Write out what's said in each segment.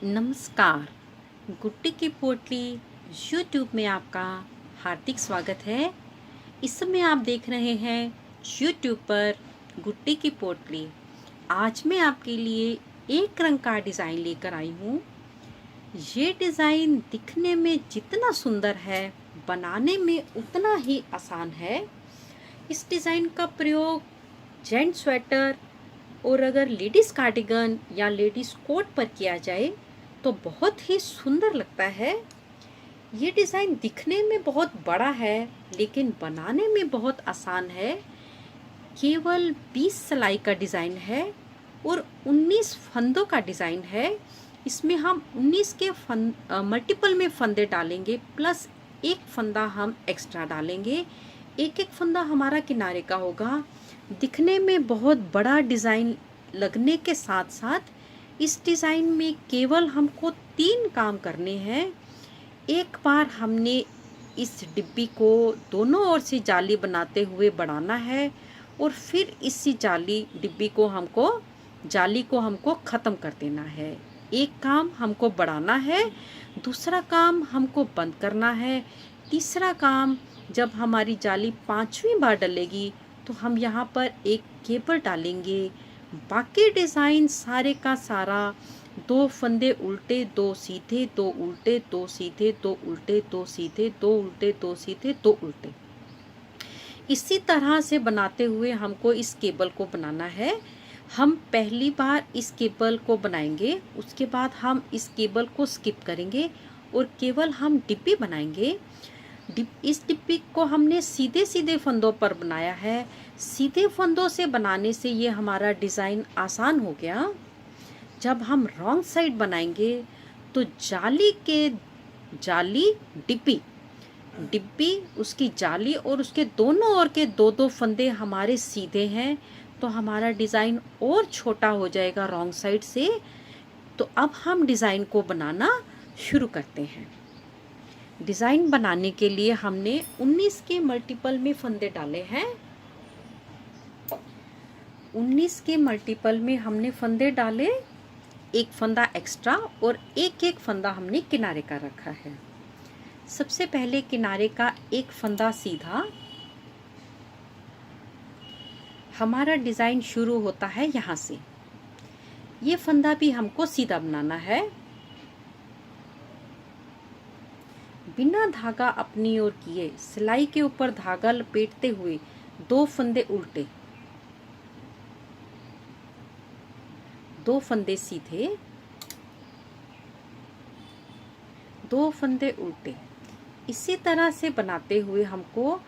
नमस्कार। गुड्डी की पोटली यूट्यूब में आपका हार्दिक स्वागत है। इस समय आप देख रहे हैं यूट्यूब पर गुड्डी की पोटली। आज मैं आपके लिए एक रंग का डिज़ाइन लेकर आई हूँ। ये डिज़ाइन दिखने में जितना सुंदर है, बनाने में उतना ही आसान है। इस डिज़ाइन का प्रयोग जेंट स्वेटर और अगर लेडीज़ कार्डिगन या लेडीज़ कोट पर किया जाए तो बहुत ही सुंदर लगता है। ये डिज़ाइन दिखने में बहुत बड़ा है लेकिन बनाने में बहुत आसान है। केवल 20 सिलाई का डिज़ाइन है और 19 फंदों का डिज़ाइन है। इसमें हम 19 के मल्टीपल में फंदे डालेंगे, प्लस एक फंदा हम एक्स्ट्रा डालेंगे। एक एक फंदा हमारा किनारे का होगा। दिखने में बहुत बड़ा डिज़ाइन लगने के साथ साथ इस डिज़ाइन में केवल हमको 3 काम करने हैं। एक बार हमने इस डिब्बी को दोनों ओर से जाली बनाते हुए बढ़ाना है और फिर इसी जाली को हमको ख़त्म कर देना है। एक काम हमको बढ़ाना है, दूसरा काम हमको बंद करना है, तीसरा काम जब हमारी जाली 5वीं बार डलेगी तो हम यहाँ पर एक केबल डालेंगे। बाकी डिज़ाइन सारे का सारा 2 फंदे उल्टे, 2 सीधे, 2 उल्टे, 2 सीधे, 2 उल्टे, 2 सीधे, 2 उल्टे, 2 सीधे, 2 उल्टे, इसी तरह से बनाते हुए हमको इस केबल को बनाना है। हम पहली बार इस केबल को बनाएंगे, उसके बाद हम इस केबल को स्किप करेंगे और केवल हम डिब्बी बनाएंगे। इस डिब्बी को हमने सीधे सीधे फंदों पर बनाया है। सीधे फंदों से बनाने से ये हमारा डिज़ाइन आसान हो गया। जब हम रॉन्ग साइड बनाएंगे तो डिब्बी डिब्बी उसकी जाली और उसके दोनों ओर के 2-2 फंदे हमारे सीधे हैं तो हमारा डिज़ाइन और छोटा हो जाएगा रॉन्ग साइड से। तो अब हम डिज़ाइन को बनाना शुरू करते हैं। डिज़ाइन बनाने के लिए हमने 19 के मल्टीपल में फंदे डाले हैं। 19 के मल्टीपल में हमने फंदे डाले, एक फंदा एक्स्ट्रा और एक एक फंदा हमने किनारे का रखा है। सबसे पहले किनारे का एक फंदा सीधा। हमारा डिज़ाइन शुरू होता है यहाँ से। ये फंदा भी हमको सीधा बनाना है। बिना धागा अपनी ओर किए सिलाई के ऊपर धागा लपेटते हुए 2 फंदे उल्टे, 2 फंदे सीधे, 2 फंदे उल्टे। इसी तरह से बनाते हुए हमको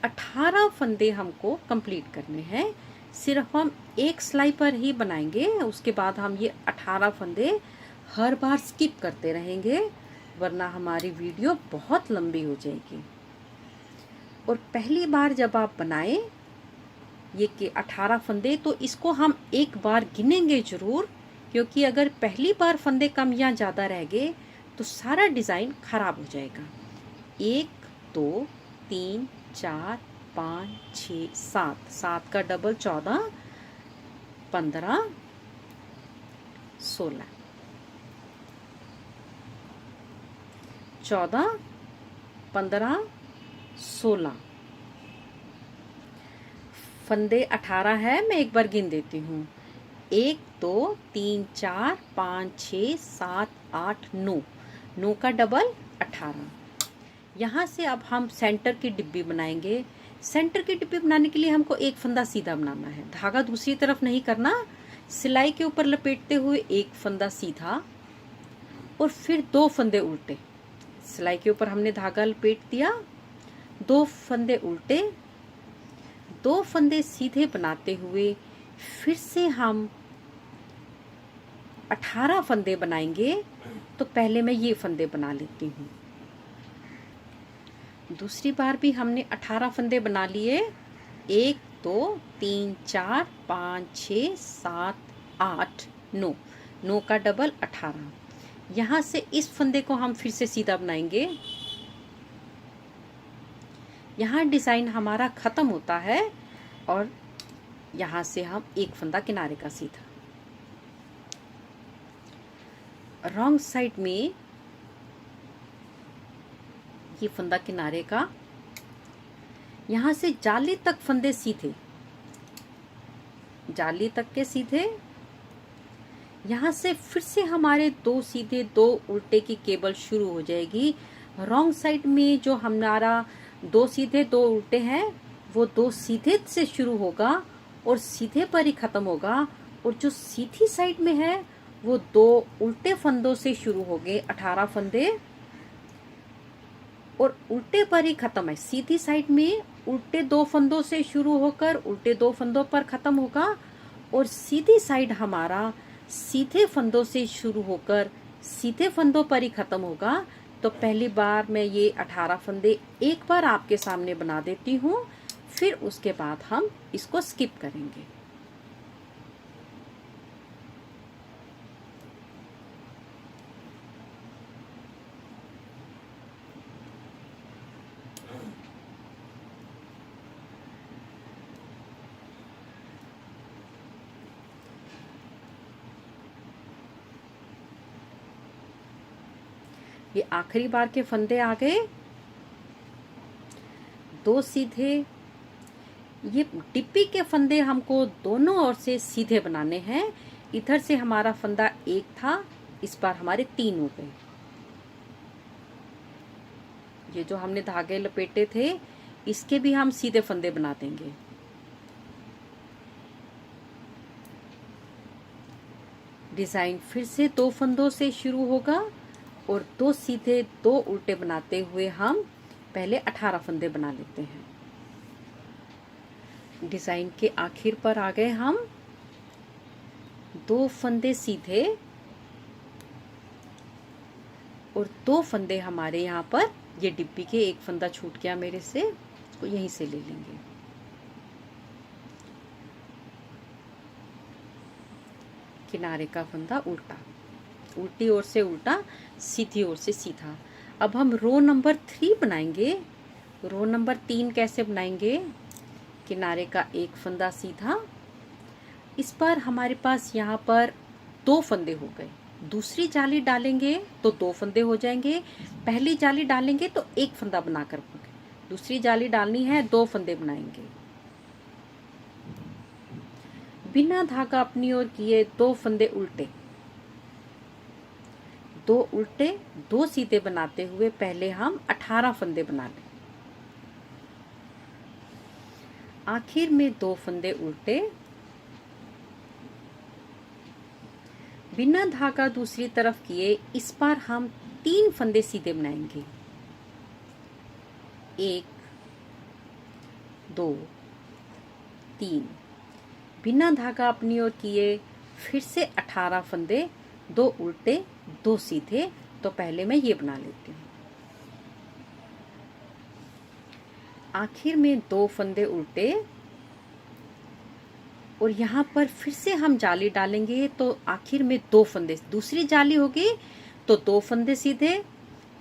18 फंदे हमको कंप्लीट करने हैं। सिर्फ हम एक सिलाई पर ही बनाएंगे, उसके बाद हम ये 18 फंदे हर बार स्किप करते रहेंगे, वरना हमारी वीडियो बहुत लंबी हो जाएगी। और पहली बार जब आप बनाएं ये कि 18 फंदे, तो इसको हम एक बार गिनेंगे ज़रूर, क्योंकि अगर पहली बार फंदे कम या ज़्यादा रह गए तो सारा डिज़ाइन ख़राब हो जाएगा। 1 2 3 4 5 6 7, 7 का डबल 14 15 16, 14 15 16 फंदे 18 है। मैं एक बार गिन देती हूँ। 1 2 3 4 5 6 7 8 9, 9 का डबल 18। यहाँ से अब हम सेंटर की डिब्बी बनाएंगे। सेंटर की डिब्बी बनाने के लिए हमको एक फंदा सीधा बनाना है, धागा दूसरी तरफ नहीं करना। सिलाई के ऊपर लपेटते हुए एक फंदा सीधा और फिर 2 फंदे उल्टे। सिलाई के ऊपर हमने धागा लपेट दिया, 2 फंदे उल्टे, 2 फंदे सीधे बनाते हुए फिर से हम 18 फंदे बनाएंगे। तो पहले मैं ये फंदे बना लेती हूँ। दूसरी बार भी हमने 18 फंदे बना लिए। 1 2 3 4 5 6 7 8 9, 9 का डबल 18। यहाँ से इस फंदे को हम फिर से सीधा बनाएंगे। यहाँ डिज़ाइन हमारा ख़त्म होता है और यहाँ से हम एक फंदा किनारे का सीधा। रॉन्ग साइड में ये फंदा किनारे का, यहाँ से जाली तक फंदे सीधे, जाली तक के सीधे। यहाँ से फिर से हमारे दो सीधे दो उल्टे की केबल शुरू हो जाएगी। रॉन्ग साइड में जो हमारा दो सीधे दो उल्टे हैं वो दो सीधे से शुरू होगा और सीधे पर ही खत्म होगा, और जो सीधी साइड में है वो दो उल्टे फंदों से शुरू हो गए, 18 फंदे, और उल्टे पर ही खत्म है। सीधी साइड में उल्टे दो फंदों से शुरू होकर उल्टे दो फंदों पर खत्म होगा, और सीधी साइड हमारा सीधे फंदों से शुरू होकर सीधे फंदों पर ही खत्म होगा। तो पहली बार मैं ये 18 फंदे एक बार आपके सामने बना देती हूँ, फिर उसके बाद हम इसको स्किप करेंगे। ये आखिरी बार के फंदे आ गए, दो सीधे। ये डिब्बी के फंदे हमको दोनों ओर से सीधे बनाने हैं। इधर से हमारा फंदा एक था, इस बार हमारे 3 हो गए। ये जो हमने धागे लपेटे थे इसके भी हम सीधे फंदे बना देंगे। डिजाइन फिर से दो फंदों से शुरू होगा और दो सीधे दो उल्टे बनाते हुए हम पहले 18 फंदे बना लेते हैं। डिजाइन के आखिर पर आ गए हम, दो फंदे सीधे और दो फंदे हमारे यहाँ पर, ये डिब्बी के एक फंदा छूट गया मेरे से, तो यहीं से ले लेंगे। किनारे का फंदा उल्टा, उल्टी ओर से उल्टा, सीधी ओर से सीधा। अब हम रो नंबर 3 बनाएंगे। रो नंबर 3 कैसे बनाएंगे? किनारे का एक फंदा सीधा, इस पर हमारे पास यहाँ पर दो फंदे हो गए। दूसरी जाली डालेंगे तो दो फंदे हो जाएंगे, पहली जाली डालेंगे तो एक फंदा बनाकर, दूसरी जाली डालनी है, दो फंदे बनाएंगे। बिना धागा अपनी ओर किए दो फंदे उल्टे, दो उल्टे दो सीधे बनाते हुए पहले हम 18 फंदे बना लें। आखिर में दो फंदे उल्टे, बिना धागा दूसरी तरफ किए इस बार हम 3 फंदे सीधे बनाएंगे। 1 2 3, बिना धागा अपनी ओर किए फिर से 18 फंदे, दो उल्टे दो सीधे। तो पहले मैं ये बना लेती हूँ। आखिर में दो फंदे उल्टे, और यहाँ पर फिर से हम जाली डालेंगे तो आखिर में दो फंदे, दूसरी जाली होगी तो दो फंदे सीधे,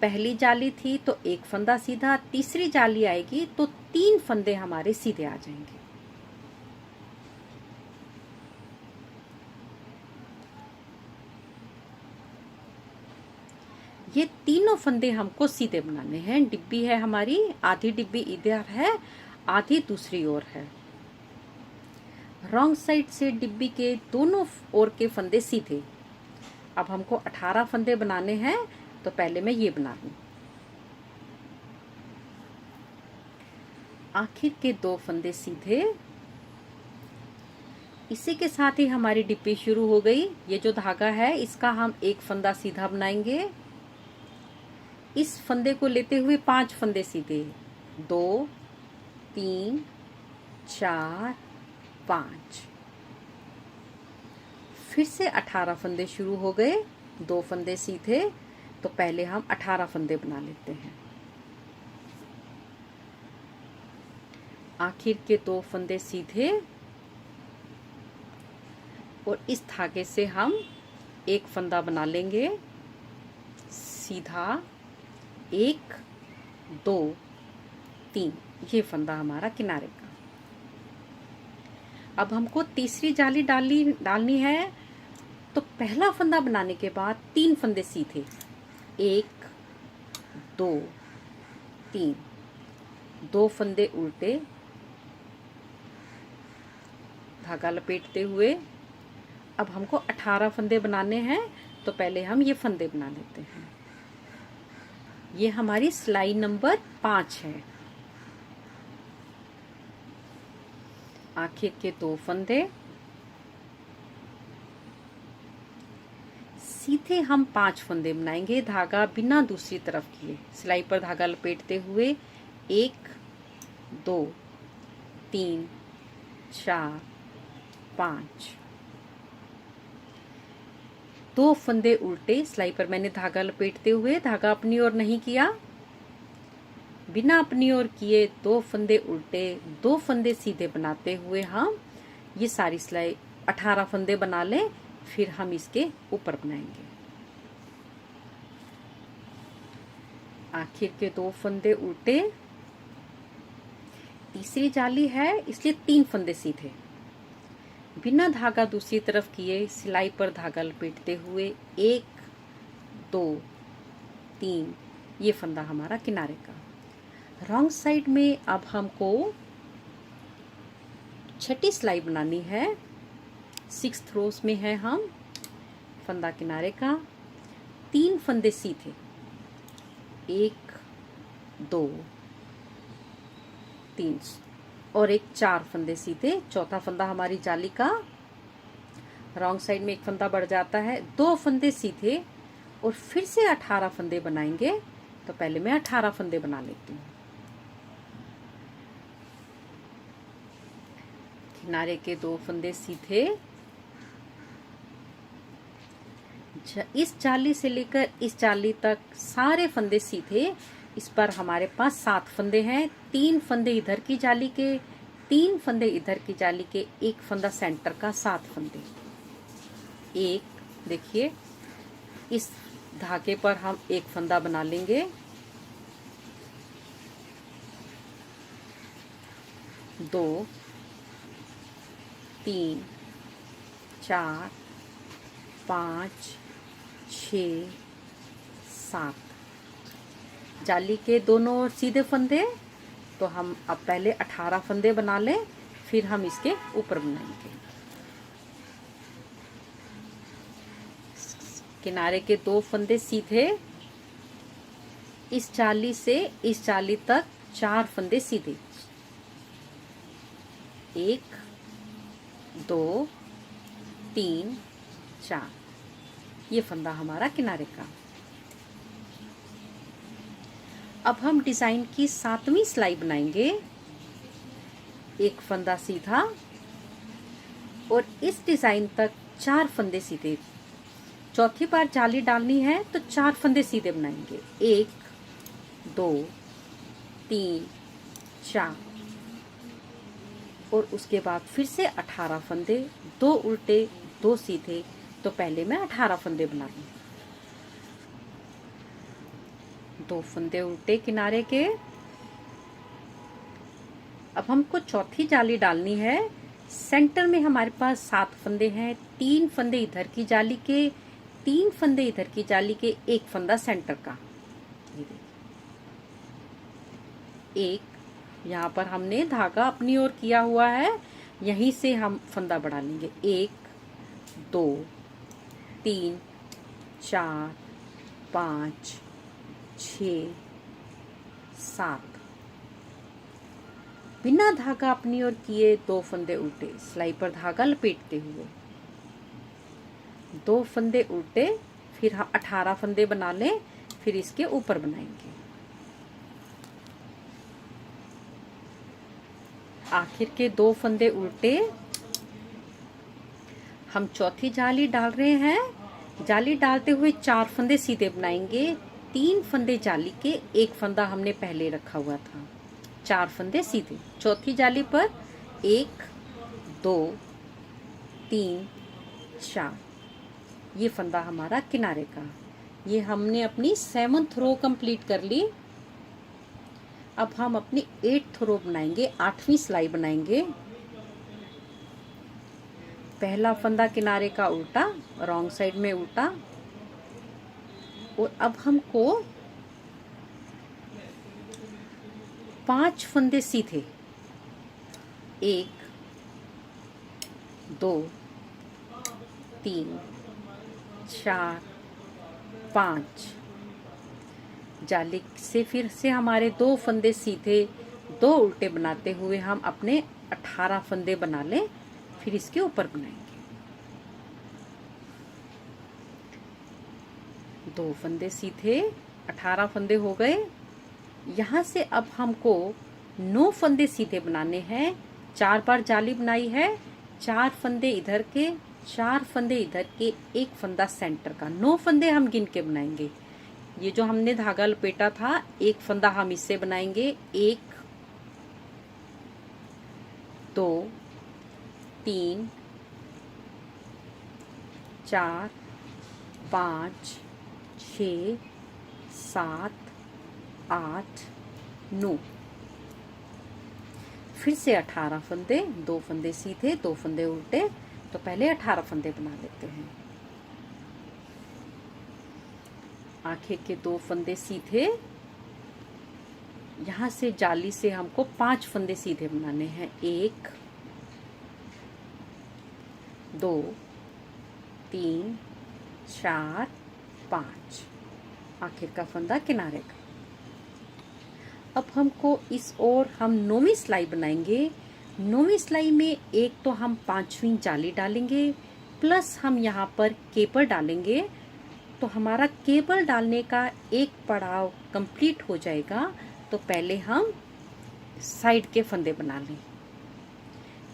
पहली जाली थी तो एक फंदा सीधा, तीसरी जाली आएगी तो 3 फंदे हमारे सीधे आ जाएंगे। ये तीनों फंदे हमको सीधे बनाने हैं। डिब्बी है हमारी, आधी डिब्बी इधर है, आधी दूसरी ओर है। रॉन्ग साइड से डिब्बी के दोनों ओर के फंदे सीधे। अब हमको 18 फंदे बनाने हैं, तो पहले मैं ये बना लूं। आखिर के दो फंदे सीधे, इसी के साथ ही हमारी डिब्बी शुरू हो गई। ये जो धागा है इसका हम एक फंदा सीधा बनाएंगे। इस फंदे को लेते हुए 5 फंदे सीधे, 2 3 4 5। फिर से 18 फंदे शुरू हो गए, 2 फंदे सीधे। तो पहले हम 18 फंदे बना लेते हैं। आखिर के 2 फंदे सीधे, और इस धागे से हम एक फंदा बना लेंगे सीधा, 1 2 3, ये फंदा हमारा किनारे का। अब हमको तीसरी जाली डालनी है तो पहला फंदा बनाने के बाद 3 फंदे सीधे, 1 2 3, 2 फंदे उल्टे, धागा लपेटते हुए। अब हमको 18 फंदे बनाने हैं, तो पहले हम ये फंदे बना लेते हैं। ये हमारी सिलाई नंबर 5 है। आखिर के 2 फंदे सीधे हम 5 फंदे बनाएंगे, धागा बिना दूसरी तरफ किए, सिलाई पर धागा लपेटते हुए 1 2 3 4 5, 2 फंदे उल्टे, सिलाई पर मैंने धागा लपेटते हुए, धागा अपनी ओर नहीं किया, बिना अपनी ओर किए 2 फंदे उल्टे, 2 फंदे सीधे बनाते हुए हम ये सारी सिलाई 18 फंदे बना लें, फिर हम इसके ऊपर बनाएंगे। आखिर के 2 फंदे उल्टे, तीसरी जाली है इसलिए 3 फंदे सीधे, बिना धागा दूसरी तरफ किए सिलाई पर धागा लपेटते हुए 1 2 3, ये फंदा हमारा किनारे का। रॉन्ग साइड में अब हमको छठी सिलाई बनानी है, 6th रोज में है हम। फंदा किनारे का, 3 फंदे सीधे, 1 2 3 और 4 फंदे सीधे, चौथा फंदा हमारी जाली का। रॉन्ग साइड में 1 फंदा बढ़ जाता है, 2 फंदे सीधे और फिर से 18 फंदे बनाएंगे। तो पहले मैं 18 फंदे बना लेती हूँ। किनारे के 2 फंदे सीधे, इस जाली से लेकर इस जाली तक सारे फंदे सीधे। इस पर हमारे पास 7 फंदे हैं, 3 फंदे इधर की जाली के, 3 फंदे इधर की जाली के, 1 फंदा सेंटर का, 7 फंदे। देखिए इस धागे पर हम 1 फंदा बना लेंगे, 2 3 4 5 6 7, जाली के दोनों ओर सीधे फंदे। तो हम अब पहले 18 फंदे बना लें, फिर हम इसके ऊपर बनाएंगे। किनारे के 2 फंदे सीधे, इस जाली से इस जाली तक 4 फंदे सीधे, 1 2 3 4, ये फंदा हमारा किनारे का। अब हम डिजाइन की 7वीं सिलाई बनाएंगे। 1 फंदा सीधा और इस डिजाइन तक 4 फंदे सीधे। चौथी बार जाली डालनी है तो 4 फंदे सीधे बनाएंगे, 1 2 3 4 और उसके बाद फिर से 18 फंदे, 2 उल्टे 2 सीधे। तो पहले मैं 18 फंदे बना लूं, 2 फंदे उल्टे किनारे के। अब हमको चौथी जाली डालनी है। सेंटर में हमारे पास 7 फंदे हैं, 3 फंदे इधर की जाली के, 3 फंदे इधर की जाली के, 1 फंदा सेंटर का। ये देखिए, 1 यहाँ पर हमने धागा अपनी ओर किया हुआ है, यहीं से हम फंदा बढ़ा लेंगे। 1 2 3 4 5 6 7, बिना धागा अपनी ओर किए 2 फंदे उल्टे, सिलाई पर धागा लपेटते हुए 2 फंदे उल्टे, फिर हम 18 फंदे बना लें, फिर इसके ऊपर बनाएंगे। आखिर के 2 फंदे उल्टे, हम चौथी जाली डाल रहे हैं। जाली डालते हुए 4 फंदे सीधे बनाएंगे, 3 फंदे जाली के, 1 फंदा हमने पहले रखा हुआ था, 4 फंदे सीधे। चौथी जाली पर 1 2 3 4, ये फंदा हमारा किनारे का। ये हमने अपनी 7th रो कंप्लीट कर ली। अब हम अपनी 8th रो बनाएंगे, 8वीं सिलाई बनाएंगे। पहला फंदा किनारे का उल्टा, रॉन्ग साइड में उल्टा। और अब हमको 5 फंदे सीधे, 1 2 3 4 5, जाली से फिर से हमारे 2 फंदे सीधे, 2 उल्टे बनाते हुए हम अपने 18 फंदे बना लें। फिर इसके ऊपर बनाएंगे 2 फंदे सीधे, 18 फंदे हो गए। यहाँ से अब हमको 9 फंदे सीधे बनाने हैं। 4 बार जाली बनाई है, 4 फंदे इधर के, 4 फंदे इधर के, 1 फंदा सेंटर का। 9 फंदे हम गिन के बनाएंगे। ये जो हमने धागा लपेटा था, 1 फंदा हम इससे बनाएंगे। 1 2 3 4 5 6 7 8 9, फिर से 18 फंदे, 2 फंदे सीधे, 2 फंदे उल्टे। तो पहले 18 फंदे बना लेते हैं। आगे के 2 फंदे सीधे, यहाँ से जाली से हमको 5 फंदे सीधे बनाने हैं। 1 2 3 4 5, आखिर का फंदा किनारे का। अब हमको इस ओर हम 9वीं सिलाई बनाएंगे। 9वीं सिलाई में एक तो हम 5वीं जाली डालेंगे, प्लस हम यहाँ पर केबल डालेंगे। तो हमारा केबल डालने का एक पड़ाव कंप्लीट हो जाएगा। तो पहले हम साइड के फंदे बना लें।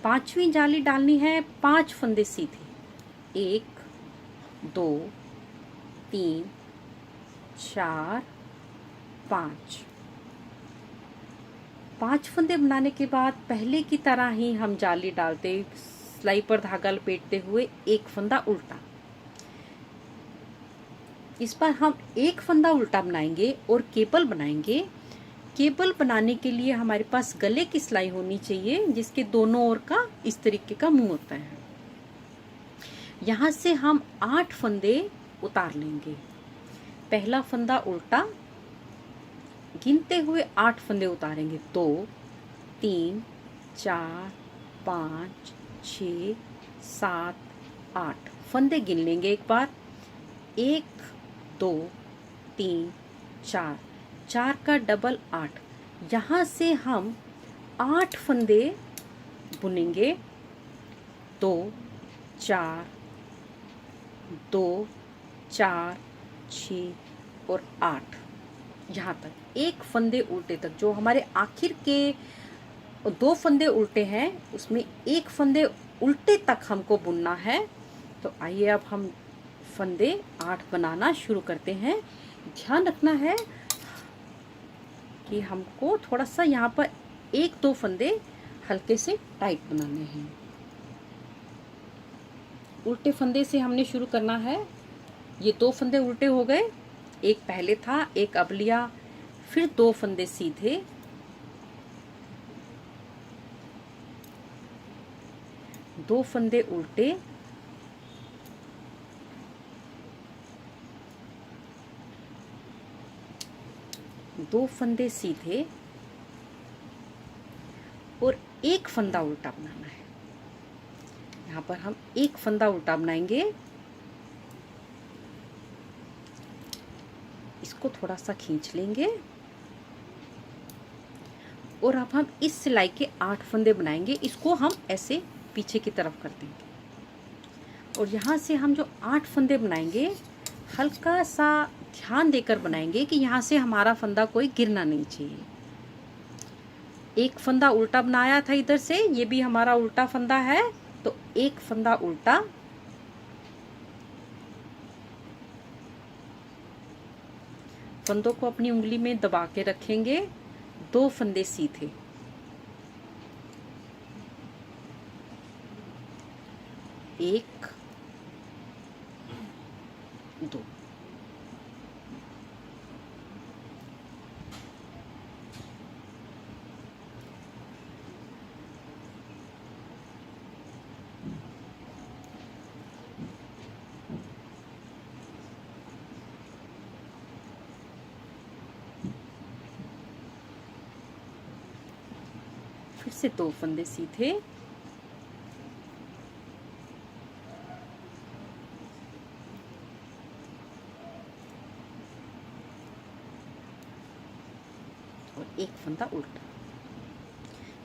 5वीं जाली डालनी है, 5 फंदे सीधे, 1 2 3 4 5। 5 फंदे बनाने के बाद पहले की तरह ही हम जाली डालते, सिलाई पर धागा लपेटते हुए 1 फंदा उल्टा। इस बार हम 1 फंदा उल्टा बनाएंगे और केबल बनाएंगे। केबल बनाने के लिए हमारे पास गले की सिलाई होनी चाहिए, जिसके दोनों ओर का इस तरीके का मुंह होता है। यहाँ से हम 8 फंदे उतार लेंगे। पहला फंदा उल्टा, गिनते हुए 8 फंदे उतारेंगे। 2 3 4 5 6 7 8 फंदे गिन लेंगे एक बार। 1 2 3 4, 4 का डबल 8। यहाँ से हम 8 फंदे बुनेंगे। 2 4 2 4 6 और 8, यहाँ तक 1 फंदे उल्टे तक। जो हमारे आखिर के 2 फंदे उल्टे हैं, उसमें 1 फंदे उल्टे तक हमको बुनना है। तो आइए अब हम फंदे 8 बनाना शुरू करते हैं। ध्यान रखना है कि हमको थोड़ा सा यहाँ पर 1-2 फंदे हल्के से टाइट बनाने हैं। उल्टे फंदे से हमने शुरू करना है। ये 2 फंदे उल्टे हो गए, एक पहले था, एक अब लिया। फिर 2 फंदे सीधे, 2 फंदे उल्टे, दो फंदे सीधे और 1 फंदा उल्टा बनाना है। यहाँ पर हम 1 फंदा उल्टा बनाएंगे। इसको थोड़ा सा खींच लेंगे और अब हम इस सिलाई के 8 फंदे बनाएंगे। इसको हम ऐसे पीछे की तरफ कर देंगे और यहाँ से हम जो 8 फंदे बनाएंगे, हल्का सा ध्यान देकर बनाएंगे कि यहाँ से हमारा फंदा कोई गिरना नहीं चाहिए। 1 फंदा उल्टा बनाया था इधर से, ये भी हमारा उल्टा फंदा है। तो 1 फंदा उल्टा, फंदों को अपनी उंगली में दबा के रखेंगे। 2 फंदे सीधे, 1 2, फिर से 2 फंदे सीधे, और 1 फंदा उल्टा।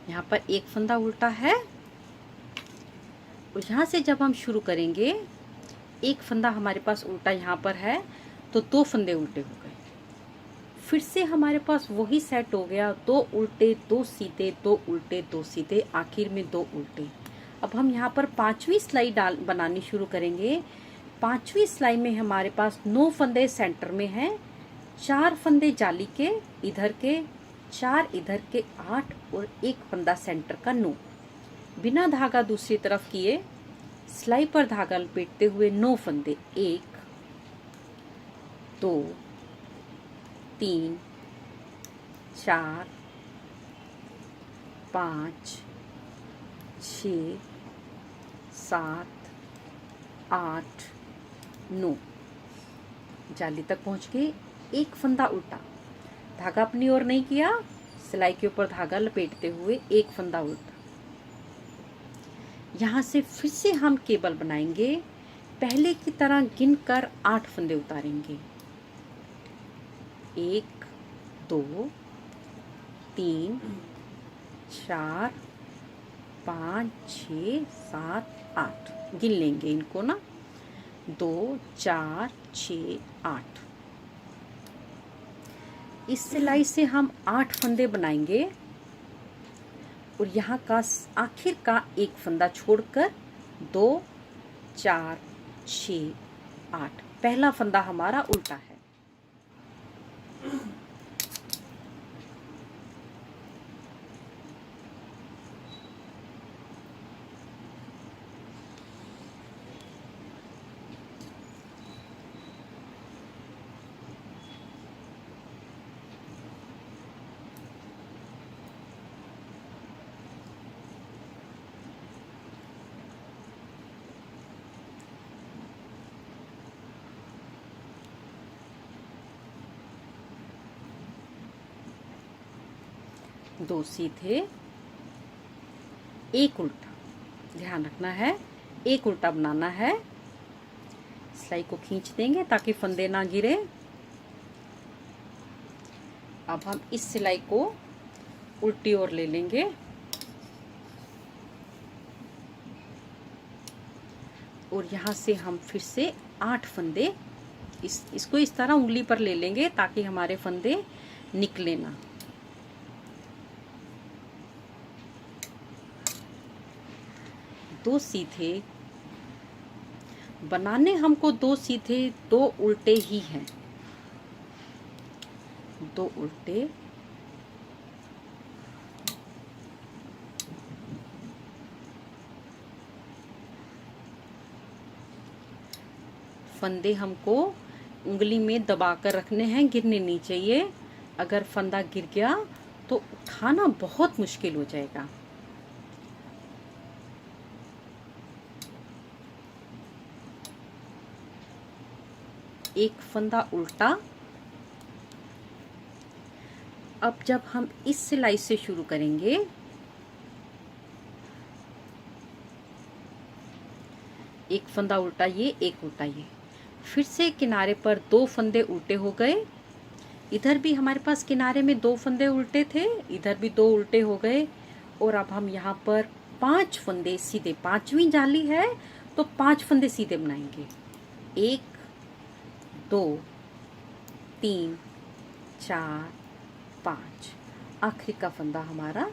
यहाँ पर 1 फंदा उल्टा है, और यहाँ से जब हम शुरू करेंगे 1 फंदा हमारे पास उल्टा यहाँ पर है, तो 2 फंदे उल्टे हो गए। फिर से हमारे पास वही सेट हो गया, 2 उल्टे 2 सीधे, 2 उल्टे 2 सीधे, आखिर में 2 उल्टे। अब हम यहाँ पर 5वीं सिलाई बनानी शुरू करेंगे। 5वीं सिलाई में हमारे पास 9 फंदे सेंटर में हैं, 4 फंदे जाली के इधर के, 4 इधर के 8, और 1 फंदा सेंटर का 9। बिना धागा दूसरी तरफ किए सिलाई पर धागा लपेटते हुए 9 फंदे, 1 2 3 4 5 6 7 8 9। जाली तक पहुंच के 1 फंदा उल्टा, धागा अपनी ओर नहीं किया, सिलाई के ऊपर धागा लपेटते हुए 1 फंदा उल्टा। यहाँ से फिर से हम केबल बनाएंगे, पहले की तरह गिनकर 8 फंदे उतारेंगे। 1 2 3 4 5 6 7 8, गिन लेंगे इनको ना, 2 4 6 8। इस सिलाई से हम 8 फंदे बनाएंगे, और यहाँ का आखिर का 1 फंदा छोड़कर 2 4 6 8, पहला फंदा हमारा उल्टा है। दो सीधे, 1 उल्टा, ध्यान रखना है 1 उल्टा बनाना है। सिलाई को खींच देंगे ताकि फंदे ना गिरे। अब हम इस सिलाई को उल्टी ओर ले लेंगे, और यहाँ से हम फिर से 8 फंदे इसको इस तरह उंगली पर ले लेंगे ताकि हमारे फंदे निकले ना। दो सीधे बनाने हमको, 2 सीधे 2 उल्टे ही हैं, 2 उल्टे, फंदे हमको उंगली में दबाकर रखने हैं, गिरने नहीं चाहिए। अगर फंदा गिर गया तो उठाना बहुत मुश्किल हो जाएगा। एक फंदा उल्टा। अब जब हम इस सिलाई से शुरू करेंगे, एक फंदा उल्टा ये, एक उल्टा ये, फिर से किनारे पर 2 फंदे उल्टे हो गए। इधर भी हमारे पास किनारे में 2 फंदे उल्टे थे, इधर भी 2 उल्टे हो गए। और अब हम यहाँ पर 5 फंदे सीधे, 5वीं जाली है तो 5 फंदे सीधे बनाएंगे। 1 2 3 4 5, आखिरी का फंदा हमारा।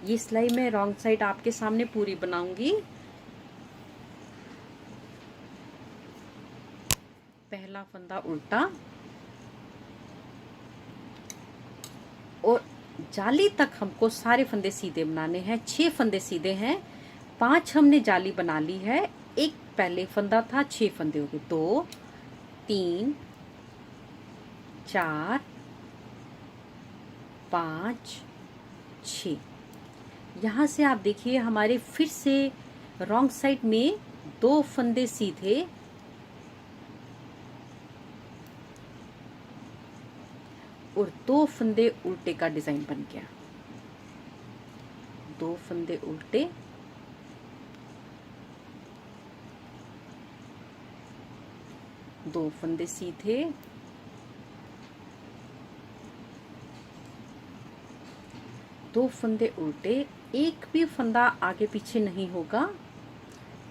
ये सिलाई मैं रॉन्ग साइड आपके सामने पूरी बनाऊंगी। पहला फंदा उल्टा, और जाली तक हमको सारे फंदे सीधे बनाने हैं। 6 फंदे सीधे हैं, 5 हमने जाली बना ली है। एक पहले फंदा था, 6 फंदे हो गए। 2 3 4 5 6। यहाँ से आप देखिए हमारे फिर से रॉन्ग साइड में 2 फंदे सीधे और 2 फंदे उल्टे का डिजाइन बन गया। 2 फंदे उल्टे, दो फंदे सीधे, दो फंदे उल्टे, एक भी फंदा आगे पीछे नहीं होगा,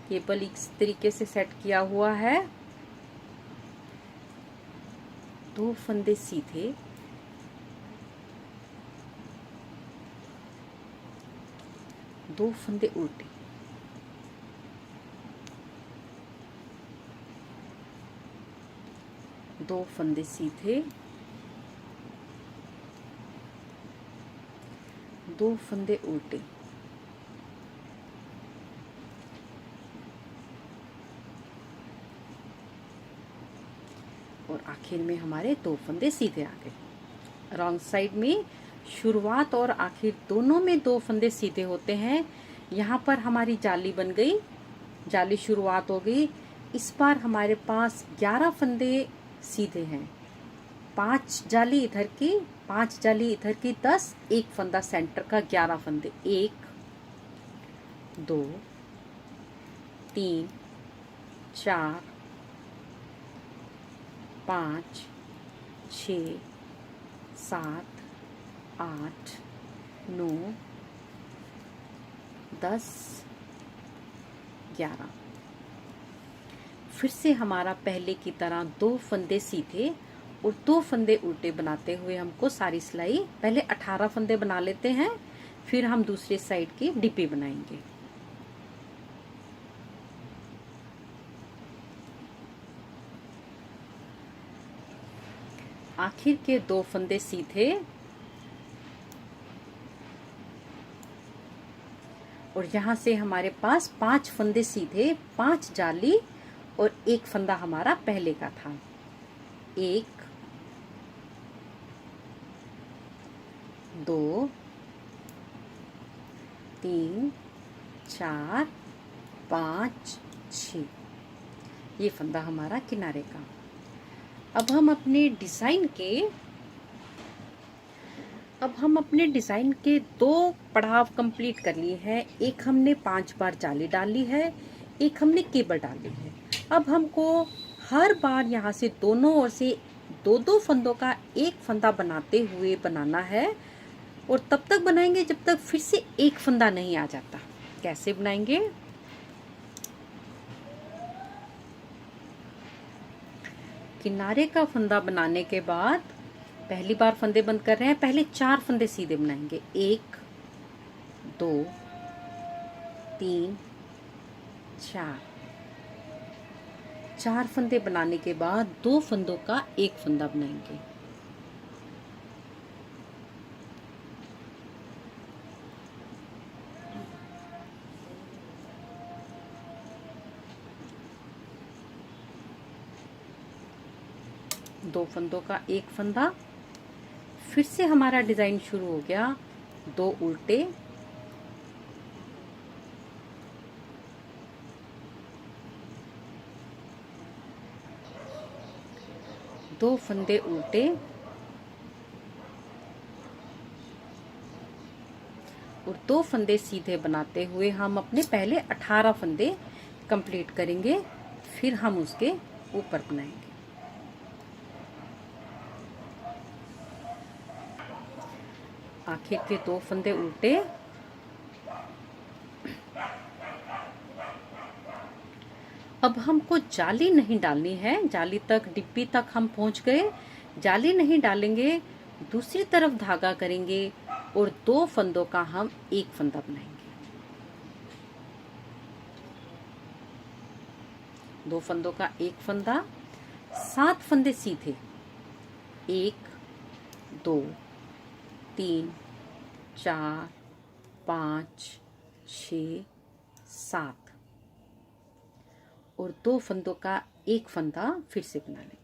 केबल इस तरीके से सेट किया हुआ है। दो फंदे सीधे, दो फंदे उल्टे, दो फंदे सीधे, दो फंदे उल्टे, और आखिर में हमारे दो फंदे सीधे आ गए। रॉन्ग साइड में शुरुआत और आखिर दोनों में दो फंदे सीधे होते हैं। यहाँ पर हमारी जाली बन गई, जाली शुरुआत हो गई। इस बार हमारे पास 11 फंदे सीधे हैं, 5 जाली इधर की, 5 जाली इधर की, 10, एक फंदा सेंटर का, 11 फंदे। 1 2 3 4 5 6 7 8 9 10 11। फिर से हमारा पहले की तरह दो फंदे सीधे और दो फंदे उल्टे बनाते हुए हमको सारी सिलाई, पहले 18 फंदे बना लेते हैं, फिर हम दूसरे साइड की डिब्बी बनाएंगे। आखिर के दो फंदे सीधे और यहाँ से हमारे पास 5 फंदे सीधे, 5 जाली और एक फंदा हमारा पहले का था। 1 2 3 4 5 6, ये फंदा हमारा किनारे का। अब हम अपने डिज़ाइन के दो पड़ाव कंप्लीट कर लिए हैं। एक हमने 5 बार जाली डाली है, एक हमने केबल डाली है। अब हमको हर बार यहाँ से दोनों ओर से दो दो फंदों का एक फंदा बनाते हुए बनाना है, और तब तक बनाएंगे जब तक फिर से एक फंदा नहीं आ जाता। कैसे बनाएंगे? किनारे का फंदा बनाने के बाद पहली बार फंदे बंद कर रहे हैं, पहले 4 फंदे सीधे बनाएंगे। 1 2 3 4, 4 फंदे बनाने के बाद दो फंदों का एक फंदा बनाएंगे। दो फंदों का एक फंदा, फिर से हमारा डिजाइन शुरू हो गया। दो उल्टे, दो फंदे उल्टे और दो फंदे सीधे बनाते हुए हम अपने पहले 18 फंदे कंप्लीट करेंगे, फिर हम उसके ऊपर बनाएंगे। आखिर के दो फंदे उल्टे, अब हमको जाली नहीं डालनी है, जाली तक, डिब्बी तक हम पहुंच गए, जाली नहीं डालेंगे, दूसरी तरफ धागा करेंगे और दो फंदों का हम एक फंदा बनाएंगे। दो फंदों का एक फंदा, 7 फंदे सीधे, 1 2 3 4 5 6 7, और दो फंदों का एक फंदा फिर से बना लेंगे।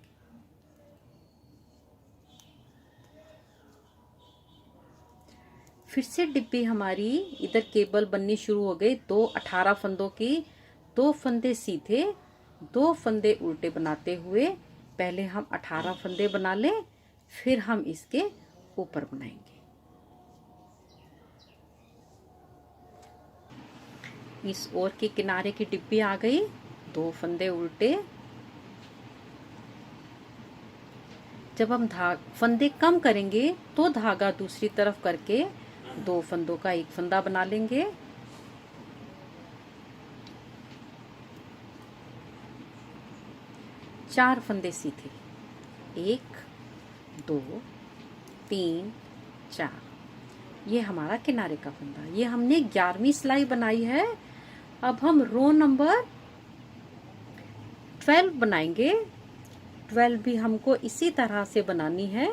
फिर से डिब्बी हमारी इधर केबल बननी शुरू हो गई। 18 फंदों की, 2 फंदे सीधे, 2 फंदे उल्टे बनाते हुए पहले हम 18 फंदे बना लें, फिर हम इसके ऊपर बनाएंगे। इस ओर के किनारे की डिब्बी आ गई, 2 फंदे उल्टे। जब हम फंदे कम करेंगे तो धागा दूसरी तरफ करके 2 फंदों का एक फंदा बना लेंगे। चार फंदे सीधे, 1 2 3 4। ये हमारा किनारे का फंदा। ये हमने 11वीं सिलाई बनाई है। अब हम रो नंबर 12 बनाएंगे। 12 भी हमको इसी तरह से बनानी है।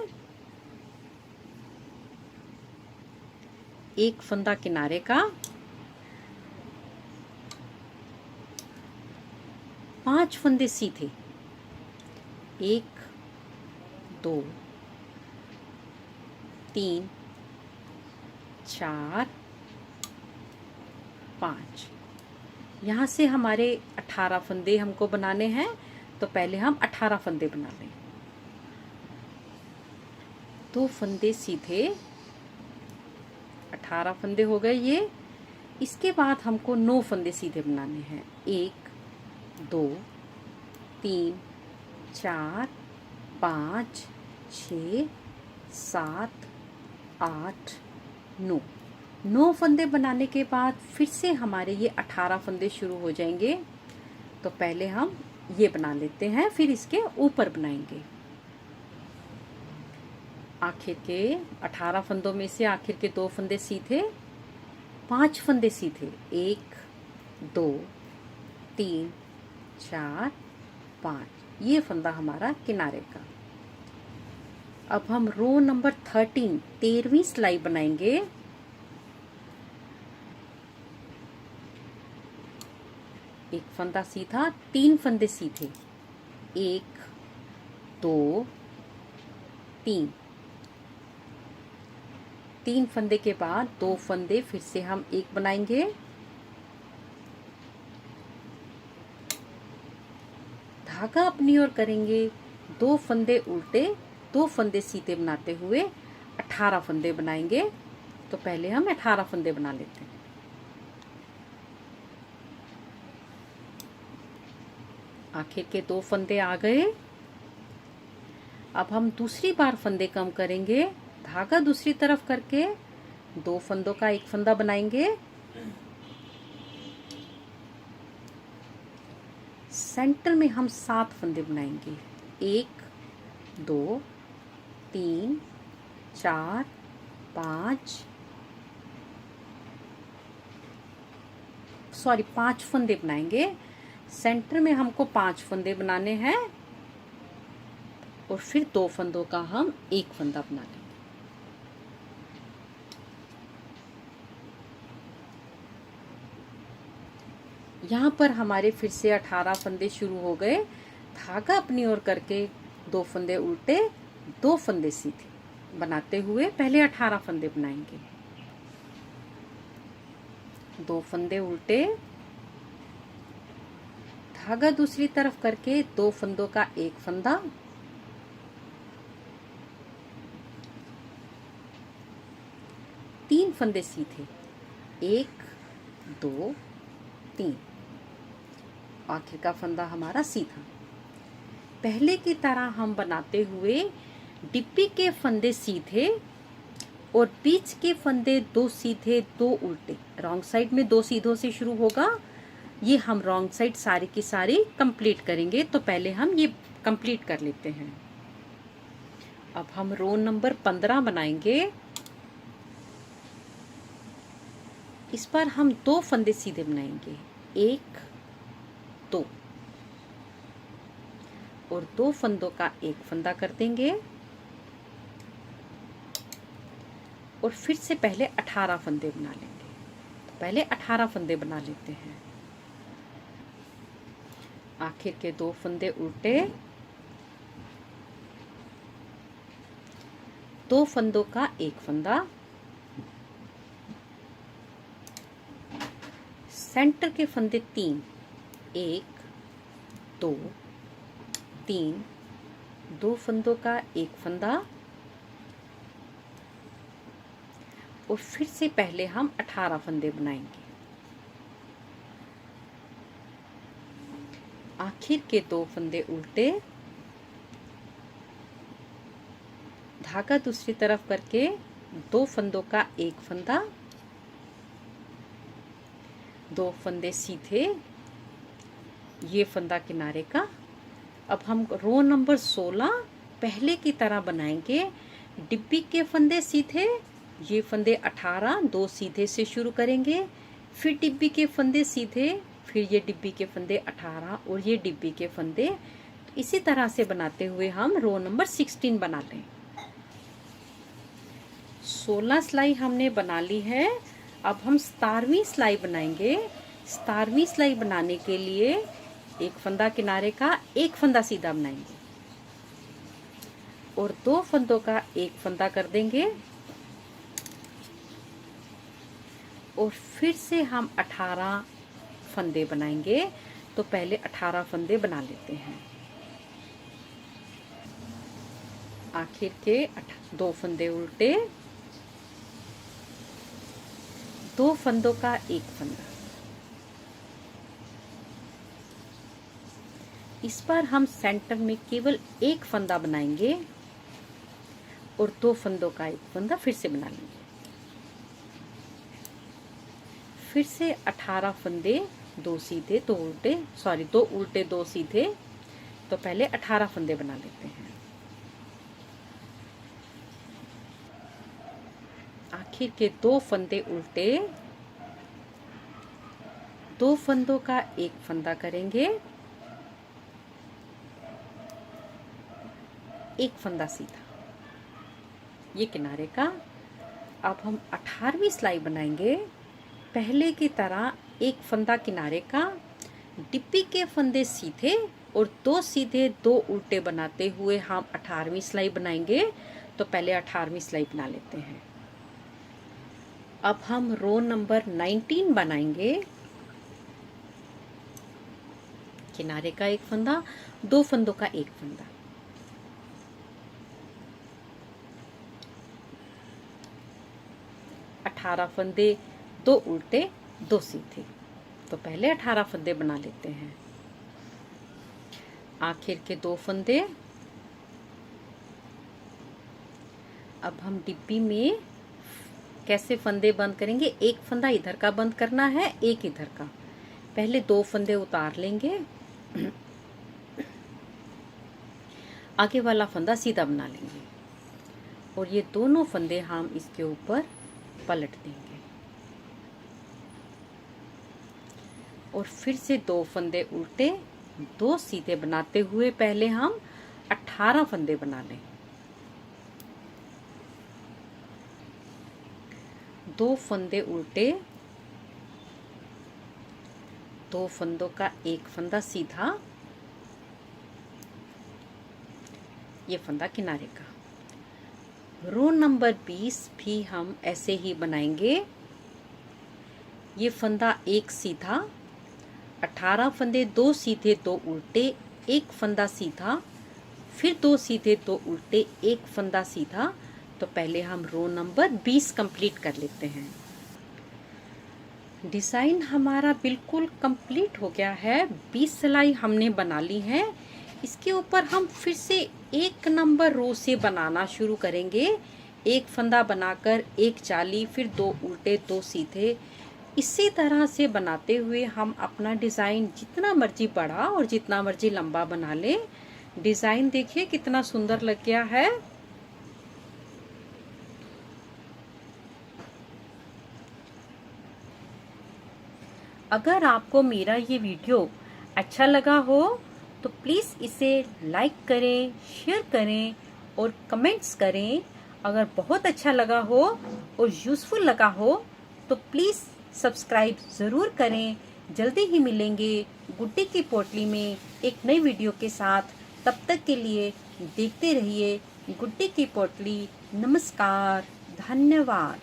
एक फंदा किनारे का, 5 फंदे सीधे, 1 2 3 4 5। यहाँ से हमारे 18 फंदे हमको बनाने हैं, तो पहले हम 18 फंदे बना लें। 2 फंदे सीधे, 18 फंदे हो गए ये। इसके बाद हमको 9 फंदे सीधे बनाने हैं। 1 2 3 4 5 6 7 8 9। 9 फंदे बनाने के बाद फिर से हमारे ये 18 फंदे शुरू हो जाएंगे। तो पहले हम ये बना लेते हैं, फिर इसके ऊपर बनाएंगे। आखिर के 18 फंदों में से आखिर के 2 फंदे सीधे, 5 फंदे सीधे, 1 2 3 4 5। ये फंदा हमारा किनारे का। अब हम रो नंबर 13वीं सिलाई बनाएंगे। एक फंदा सीधा, 3 फंदे सीधे, 1 2 3। 3 फंदे के बाद 2 फंदे फिर से हम एक बनाएंगे। धागा अपनी ओर करेंगे, 2 फंदे उल्टे, 2 फंदे सीधे बनाते हुए 18 फंदे बनाएंगे। तो पहले हम 18 फंदे बना लेते हैं। आखिर के 2 फंदे आ गए। अब हम दूसरी बार फंदे कम करेंगे। धागा दूसरी तरफ करके 2 फंदों का एक फंदा बनाएंगे। सेंटर में हम 7 फंदे बनाएंगे। 1 2 3 4 5 5 फंदे बनाएंगे। सेंटर में हमको 5 फंदे बनाने हैं और फिर 2 फंदों का हम एक फंदा बना लेंगे। यहाँ पर हमारे फिर से 18 फंदे शुरू हो गए। धागा अपनी ओर करके 2 फंदे उल्टे, 2 फंदे सीधे बनाते हुए पहले 18 फंदे बनाएंगे। 2 फंदे उल्टे, धागा दूसरी तरफ करके 2 फंदों का एक फंदा, तीन फंदे सीधे, 1 2 3। आखिर का फंदा हमारा सीधा। पहले की तरह हम बनाते हुए डिब्बी के फंदे सीधे और बीच के फंदे 2 सीधे 2 उल्टे। रॉन्ग साइड में 2 सीधों से शुरू होगा। ये हम रॉन्ग साइड सारी की सारी कंप्लीट करेंगे। तो पहले हम ये कंप्लीट कर लेते हैं। अब हम रो नंबर 15 बनाएंगे। इस पर हम 2 फंदे सीधे बनाएंगे, 1 2 और 2 फंदों का एक फंदा कर देंगे और फिर से पहले 18 फंदे बना लेंगे। तो पहले 18 फंदे बना लेते हैं। आखिर के 2 फंदे उल्टे, 2 फंदों का एक फंदा, सेंटर के फंदे 3, 1 2 3, 2 फंदों का एक फंदा और फिर से पहले हम 18 फंदे बनाएंगे। आखिर के 2 फंदे उल्टे, धागा दूसरी तरफ करके 2 फंदों का एक फंदा, 2 फंदे सीधे, ये फंदा किनारे का। अब हम रो नंबर 16 पहले की तरह बनाएंगे। डिब्बी के फंदे सीधे, ये फंदे 18, 2 सीधे से शुरू करेंगे, फिर डिब्बी के फंदे सीधे, फिर ये डिब्बी के फंदे 18 और ये डिब्बी के फंदे। इसी तरह से बनाते हुए हम रो नंबर 16 बना लें। 16 सिलाई हमने बना ली है। अब हम 17वीं सिलाई बनाएंगे। 17वीं सिलाई बनाने के लिए एक फंदा किनारे का, एक फंदा सीधा बनाएंगे और 2 फंदों का एक फंदा कर देंगे और फिर से हम 18 फंदे बनाएंगे। तो पहले 18 फंदे बना लेते हैं। आखिर के 2 फंदे उल्टे, 2 फंदों का एक फंदा। इस बार हम सेंटर में केवल एक फंदा बनाएंगे और 2 फंदों का एक फंदा फिर से बना लेंगे। फिर से 18 फंदे, 2 सीधे 2 उल्टे, 2 उल्टे 2 सीधे। तो पहले 18 फंदे बना लेते हैं। आखिर के 2 फंदे उल्टे, 2 फंदों का एक फंदा करेंगे, एक फंदा सीधा, ये किनारे का। अब हम 18वीं सिलाई बनाएंगे। पहले की तरह एक फंदा किनारे का, डिब्बी के फंदे सीधे और 2 सीधे 2 उल्टे बनाते हुए हम 18वीं सिलाई बनाएंगे। तो पहले 18वीं सिलाई बना लेते हैं। अब हम रो नंबर 19 बनाएंगे। किनारे का एक फंदा, 2 फंदों का एक फंदा, 18 फंदे, 2 उल्टे 2 सीधे। तो पहले 18 फंदे बना लेते हैं। आखिर के 2 फंदे। अब हम डिब्बी में कैसे फंदे बंद करेंगे? एक फंदा इधर का बंद करना है, एक इधर का। पहले 2 फंदे उतार लेंगे, आगे वाला फंदा सीधा बना लेंगे और ये दोनों फंदे हम इसके ऊपर पलट देंगे और फिर से 2 फंदे उल्टे 2 सीधे बनाते हुए पहले हम 18 फंदे बना लें। 2 फंदे उल्टे, 2 फंदों का एक फंदा सीधा, ये फंदा किनारे का। रो नंबर 20 भी हम ऐसे ही बनाएंगे। ये फंदा एक सीधा, 18 फंदे, 2 सीधे 2 उल्टे, एक फंदा सीधा, फिर 2 सीधे 2 उल्टे, एक फंदा सीधा। तो पहले हम रो नंबर 20 कंप्लीट कर लेते हैं। डिज़ाइन हमारा बिल्कुल कंप्लीट हो गया है। 20 सिलाई हमने बना ली है। इसके ऊपर हम फिर से 1 नंबर रो से बनाना शुरू करेंगे। एक फंदा बनाकर एक जाली, फिर 2 उल्टे 2 सीधे। इसी तरह से बनाते हुए हम अपना डिज़ाइन जितना मर्जी बड़ा और जितना मर्जी लंबा बना लें। डिज़ाइन देखिए कितना सुंदर लग गया है। अगर आपको मेरा ये वीडियो अच्छा लगा हो तो प्लीज़ इसे लाइक करें, शेयर करें और कमेंट्स करें। अगर बहुत अच्छा लगा हो और यूज़फुल लगा हो तो प्लीज़ सब्सक्राइब ज़रूर करें। जल्दी ही मिलेंगे गुड्डी की पोटली में एक नई वीडियो के साथ। तब तक के लिए देखते रहिए गुड्डी की पोटली। नमस्कार, धन्यवाद।